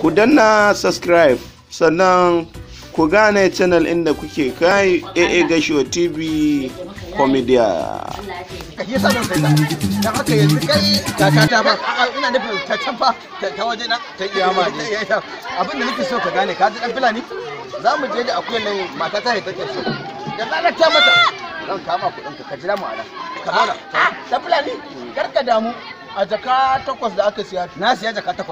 ku danna subscribe sannan ku gane channel inda kuke kai AA Gashuwa TV Comedia. Yasa ban sai dan haka yanzu kai kakata ba ina nufin ta can fa ta waje na ta kiyama ne. Abin da nake so ka gane ka ji dan Fulani za mu je da akuyan nan mata ta take so. Da zarar ta mata zan kama kuɗin ka jira mu a nan. Ka zauna. Dan Fulani kar ka damu. A jaka 8 da aka siya na siya jaka 8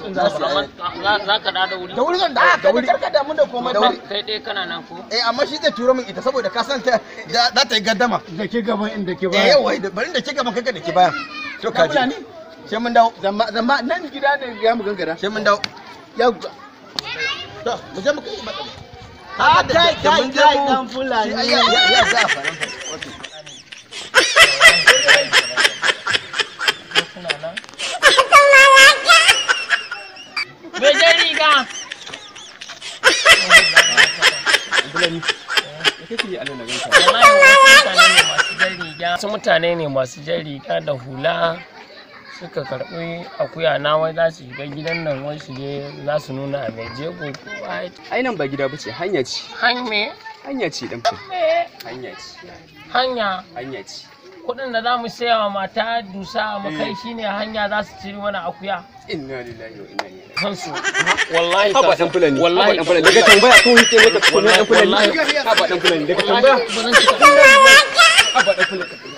din za su za ka da wuri da wuri zan da wuri karka damu da komai ba kai dai kana nan ko amma shi zai turo min ita saboda ka san ta za ta yi gaddama da ke gaban inda ke baya yawa bari da ke gaban kai da ke baya to ka ji sai mun dawo zamba nan gida ne ya mu gangara sai mun dawo yawa to mu je mu kai matsala kai dan Fulani ya za a fara Wasu mutane ne masu jan riga da hula suka karɓi akuya na wai za su shiga gidan nan wai su je za su nuna a mai jego ko ai nan ba gida bace hanya ce hanya ce dan fa hanya ce kuɗin da za mu saya wa mata dusa a makai shine hanya za su ciri wani akuya inna lillahi wa inna ilaihi kansu wallahi haba dan Fulani wallahi dan Fulani daga tambaya ko yake ne ka kuma dan Fulani haba dan Fulani daga tambaya ba zan cika haba dan Fulani